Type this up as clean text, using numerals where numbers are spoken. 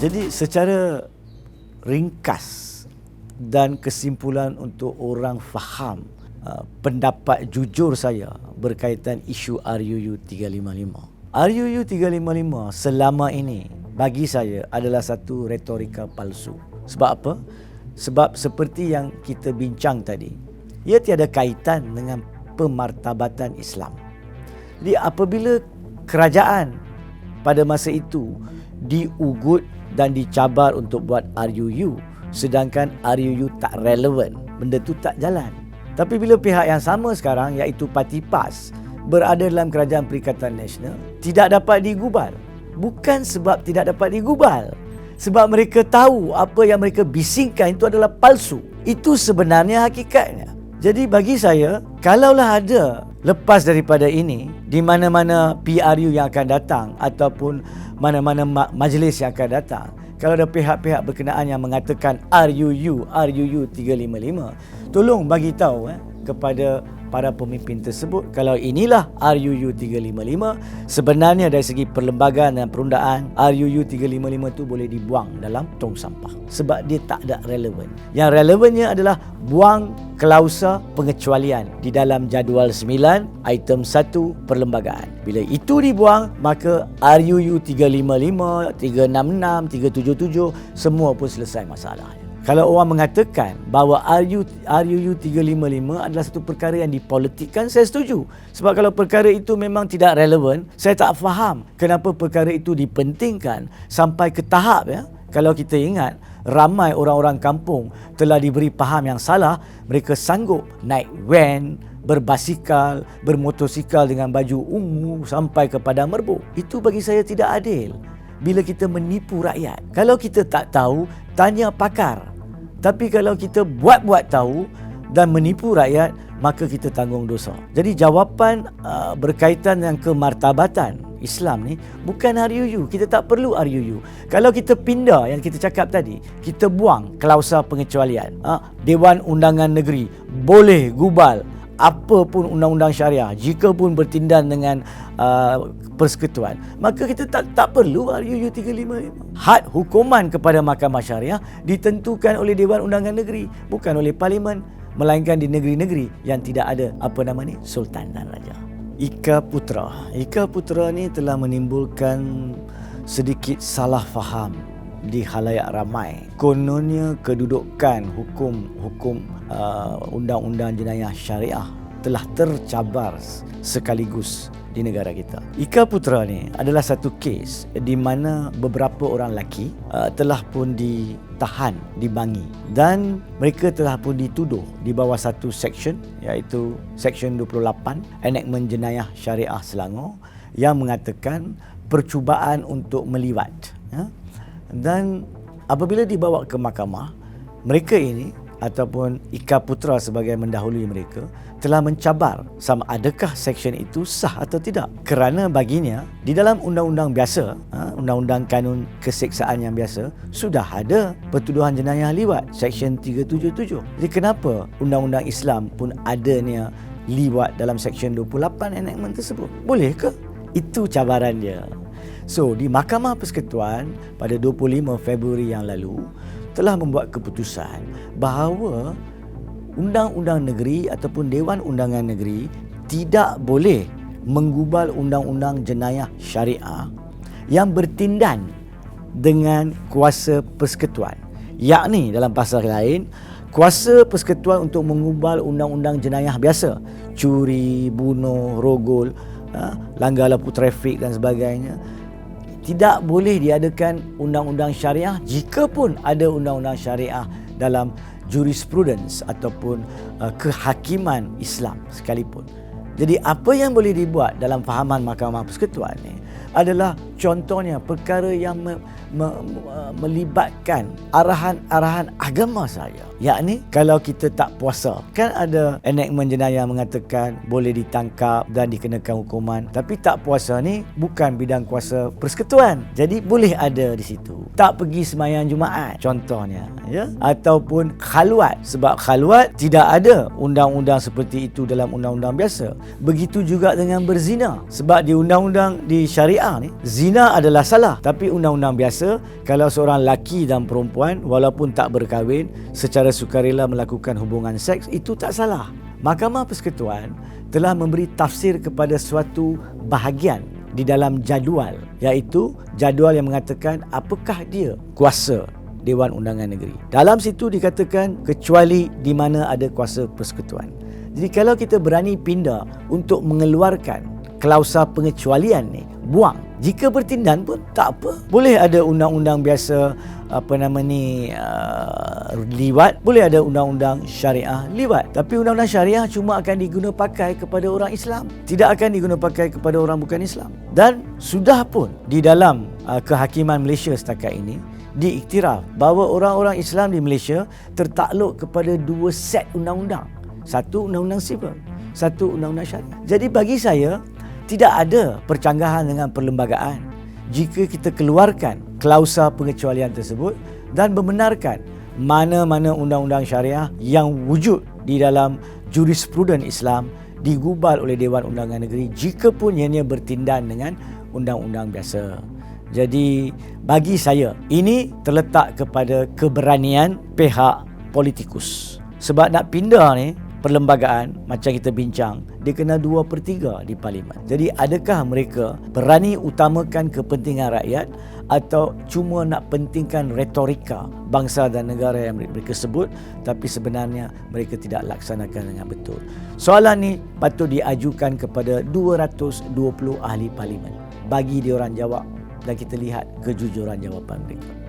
Jadi secara ringkas dan kesimpulan untuk orang faham pendapat jujur saya berkaitan isu RUU 355. RUU 355 selama ini bagi saya adalah satu retorika palsu. Sebab apa? Sebab seperti yang kita bincang tadi, ia tiada kaitan dengan pemartabatan Islam. Jadi apabila kerajaan pada masa itu diugut dan dicabar untuk buat RUU, sedangkan RUU tak relevan, benda tu tak jalan. Tapi bila pihak yang sama sekarang, iaitu Parti PAS, berada dalam Kerajaan Perikatan Nasional, tidak dapat digubal. Bukan sebab tidak dapat digubal, sebab mereka tahu apa yang mereka bisingkan itu adalah palsu. Itu sebenarnya hakikatnya. Jadi bagi saya, kalaulah ada lepas daripada ini, di mana-mana PRU yang akan datang ataupun mana-mana majlis yang akan datang, kalau ada pihak-pihak berkenaan yang mengatakan RUU 355, tolong bagi tahu kepada para pemimpin tersebut kalau inilah RUU 355, sebenarnya dari segi perlembagaan dan perundaan RUU 355 itu boleh dibuang dalam tong sampah sebab dia tak ada relevan. Yang relevannya adalah buang klausa pengecualian di dalam jadual 9 item 1 perlembagaan. Bila itu dibuang, maka RUU 355, 366, 377 semua pun selesai masalahnya. Kalau orang mengatakan bahawa RUU 355 adalah satu perkara yang dipolitikkan, saya setuju. Sebab kalau perkara itu memang tidak relevan, saya tak faham kenapa perkara itu dipentingkan sampai ke tahap kalau kita ingat, ramai orang-orang kampung telah diberi faham yang salah, mereka sanggup naik van, berbasikal, bermotosikal dengan baju ungu sampai ke Padang Merbuk. Itu bagi saya tidak adil. Bila kita menipu rakyat. Kalau kita tak tahu, tanya pakar. Tapi kalau kita buat-buat tahu dan menipu rakyat, maka kita tanggung dosa. Jadi jawapan berkaitan dengan kemartabatan Islam ni bukan RUU. Kita tak perlu RUU. Kalau kita pindah yang kita cakap tadi, kita buang klausa pengecualian. Dewan Undangan Negeri boleh gubal apa pun undang-undang syariah jika pun bertindak dengan persekutuan, maka kita tak perlu RUU 355. Had hukuman kepada Mahkamah Syariah ditentukan oleh Dewan Undangan Negeri, bukan oleh Parlimen, melainkan di negeri-negeri yang tidak ada sultan dan raja. Ika Putra ni telah menimbulkan sedikit salah faham di khalayak ramai. Kononnya kedudukan hukum undang-undang jenayah syariah telah tercabar sekaligus di negara kita. Ika Putra ni adalah satu kes di mana beberapa orang lelaki telah pun ditahan di Bangi dan mereka telah pun dituduh di bawah satu seksyen, iaitu Seksyen 28 Enakmen Jenayah Syariah Selangor, yang mengatakan percubaan untuk meliwat. Dan apabila dibawa ke mahkamah, mereka ini ataupun Ika Putra sebagai mendahului mereka telah mencabar sama adakah seksyen itu sah atau tidak. Kerana baginya di dalam undang-undang biasa, undang-undang kanun keseksaan yang biasa, sudah ada pertuduhan jenayah liwat Seksyen 377. Jadi kenapa undang-undang Islam pun adanya liwat dalam Seksyen 28 enakmen tersebut? Boleh ke? Itu cabaran dia. So, di Mahkamah Persekutuan pada 25 Februari yang lalu telah membuat keputusan bahawa Undang-Undang Negeri ataupun Dewan Undangan Negeri tidak boleh menggubal Undang-Undang Jenayah Syariah yang bertindan dengan kuasa persekutuan. Yakni dalam pasal lain, kuasa persekutuan untuk mengubal Undang-Undang Jenayah biasa, curi, bunuh, rogol, langgar lampu trafik dan sebagainya, tidak boleh diadakan undang-undang syariah jika pun ada undang-undang syariah dalam jurisprudence ataupun kehakiman Islam sekalipun. Jadi apa yang boleh dibuat dalam fahaman Mahkamah Persekutuan ni adalah contohnya perkara yang melibatkan arahan-arahan agama saja. Yakni kalau kita tak puasa, kan ada enakmen jenayah mengatakan boleh ditangkap dan dikenakan hukuman, tapi tak puasa ni bukan bidang kuasa persekutuan, jadi boleh ada di situ. Tak pergi sembahyang Jumaat contohnya, ataupun khalwat, sebab khalwat tidak ada undang-undang seperti itu dalam undang-undang biasa. Begitu juga dengan berzina, sebab di undang-undang di syariah ni, zina zina adalah salah, tapi undang-undang biasa kalau seorang lelaki dan perempuan walaupun tak berkahwin secara sukarela melakukan hubungan seks, itu tak salah. Mahkamah Persekutuan telah memberi tafsir kepada suatu bahagian di dalam jadual, iaitu jadual yang mengatakan apakah dia kuasa Dewan Undangan Negeri. Dalam situ dikatakan kecuali di mana ada kuasa persekutuan. Jadi kalau kita berani pindah untuk mengeluarkan klausa pengecualian ni, buang. Jika bertindan pun tak apa. Boleh ada undang-undang biasa liwat, boleh ada undang-undang syariah liwat. Tapi undang-undang syariah cuma akan diguna pakai kepada orang Islam, tidak akan diguna pakai kepada orang bukan Islam. Dan sudah pun di dalam kehakiman Malaysia setakat ini diiktiraf bahawa orang-orang Islam di Malaysia tertakluk kepada dua set undang-undang. Satu undang-undang sivil, satu undang-undang syariah. Jadi bagi saya tidak ada percanggahan dengan perlembagaan jika kita keluarkan klausa pengecualian tersebut dan membenarkan mana-mana undang-undang syariah yang wujud di dalam jurispruden Islam digubal oleh Dewan Undangan Negeri jika pun ianya bertindan dengan undang-undang biasa. Jadi bagi saya ini terletak kepada keberanian pihak politikus. Sebab nak pindah ni perlembagaan macam kita bincang, dia kena 2/3 di parlimen. Jadi adakah mereka berani utamakan kepentingan rakyat atau cuma nak pentingkan retorika bangsa dan negara yang mereka sebut, tapi sebenarnya mereka tidak laksanakan dengan betul. Soalan ni patut diajukan kepada 220 ahli parlimen. Bagi diorang jawab dan kita lihat kejujuran jawapan mereka.